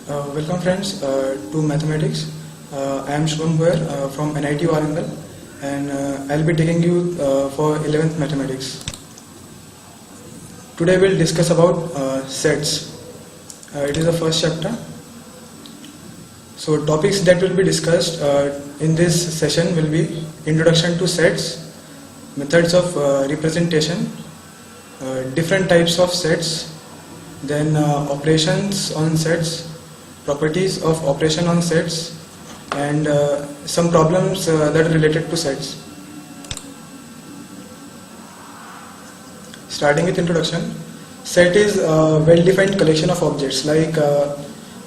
Welcome friends to mathematics. I am Shubham Goyal from NIT Warangal, and I'll be taking you for 11th mathematics. Today we'll discuss about sets. It is the first chapter. So topics that will be discussed in this session will be introduction to sets, methods of representation, different types of sets, then operations on sets, properties of operation on sets, and some problems that are related to sets. Starting with introduction, set is a well-defined collection of objects. Like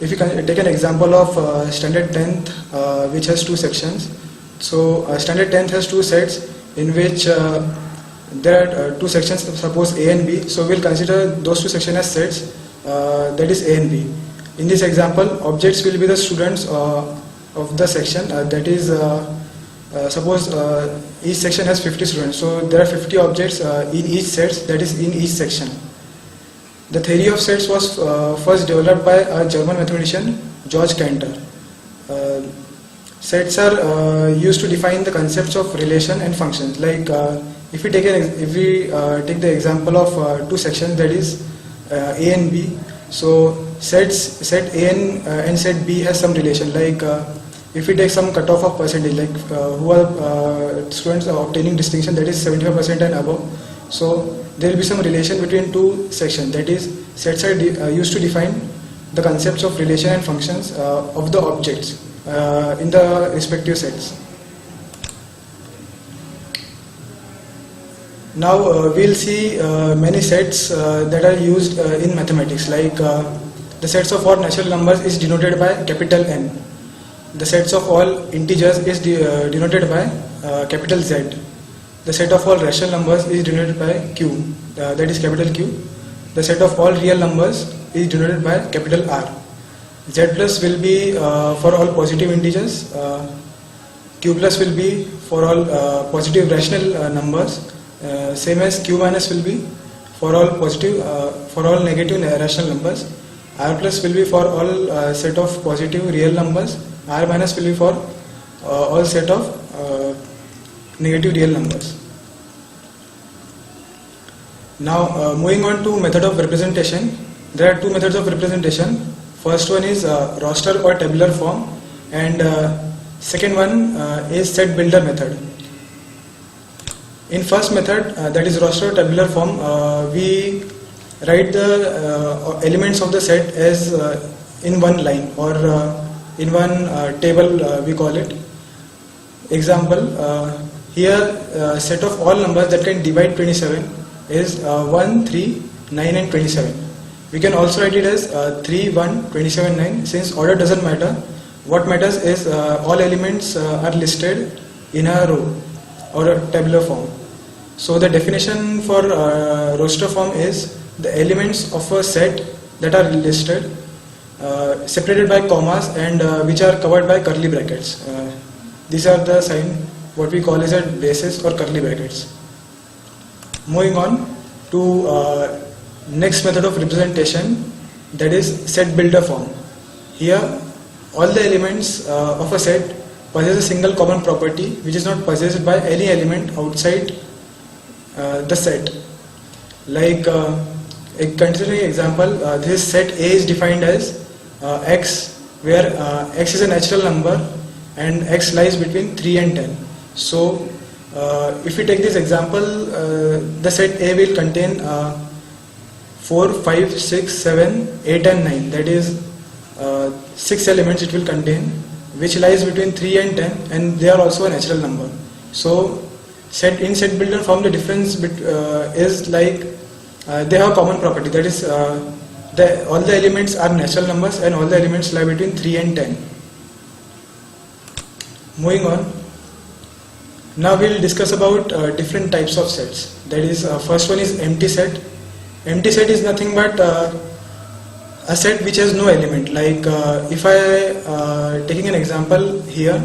if you can take an example of standard 10th, which has two sections. So standard 10th has two sets in which there are two sections, suppose A and B. So we'll consider those two sections as sets, that is A and B. In this example, objects will be the students of the section, that is suppose each section has 50 students, so there are 50 objects in each set, that is in each section. The theory of sets was first developed by a German mathematician, George Cantor. Sets are used to define the concepts of relation and functions. Like if we take the example of two sections, that is A and B. So set A and set B has some relation. Like if we take some cutoff of percentage, like who are students are obtaining distinction, that is 75% and above. So there will be some relation between two sections. That is, sets are used to define the concepts of relation and functions of the objects in the respective sets. Now we'll see many sets that are used in mathematics. Like the sets of all natural numbers is denoted by capital N. The sets of all integers is denoted by capital Z. The set of all rational numbers is denoted by Q, that is capital Q. The set of all real numbers is denoted by capital R. Z plus will be for all positive integers. Q plus will be for all positive rational numbers. Same as Q minus will be for all positive, for all negative rational numbers. R plus will be for all set of positive real numbers. R minus will be for all set of negative real numbers. Now moving on to method of representation. There are two methods of representation. First one is roster or tabular form, and second one is set builder method. In first method, that is roster or tabular form, we write the elements of the set as in one line or in one table, we call it. Example, here set of all numbers that can divide 27 is 1, 3, 9 and 27. We can also write it as 3, 1, 27, 9. Since order doesn't matter, what matters is all elements are listed in a row or a tabular form. So the definition for roster form is the elements of a set that are listed, separated by commas, and which are covered by curly brackets. These are the sign what we call as a braces or curly brackets. Moving on to next method of representation, that is set builder form. Here all the elements of a set possess a single common property which is not possessed by any element outside the set. Like considering example, this set A is defined as x, where x is a natural number and x lies between 3 and 10. So if we take this example, the set A will contain 4, 5, 6, 7, 8 and 9, that is 6 elements it will contain, which lies between 3 and 10, and they are also a natural number. So in set builder form, the difference is like they have a common property, that is all the elements are natural numbers and all the elements lie between 3 and 10. Moving on, now we will discuss about different types of sets. That is, first one is empty set. Empty set is nothing but a set which has no element. Like if I taking an example here,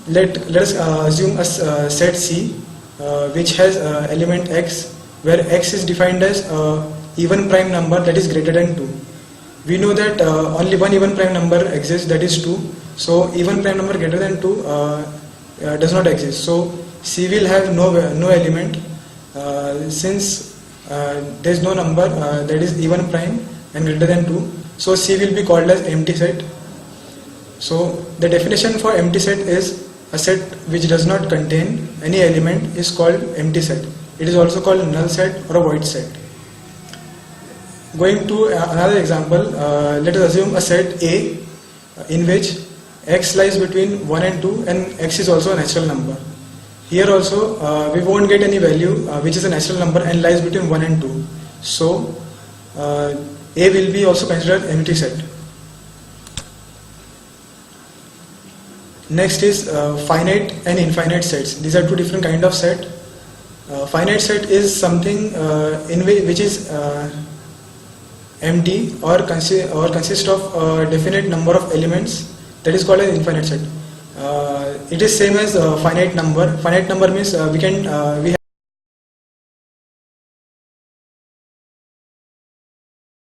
let us assume a set C which has element x, where x is defined as even prime number that is greater than 2. we know that only one even prime number exists, that is 2. So even prime number greater than 2 does not exist. So C will have no element, since there is no number that is even prime and greater than 2. So C will be called as empty set. So the definition for empty set is a set which does not contain any element is called empty set. It is also called null set or a void set. Going to another example, let us assume a set A in which x lies between 1 and 2 and x is also a natural number. Here also we won't get any value which is a natural number and lies between 1 and 2. So A will be also considered empty set. Next is finite and infinite sets. These are two different kind of set. Finite set is something which is empty or consist of a definite number of elements, that is called an infinite set. It is same as finite number. Finite number means we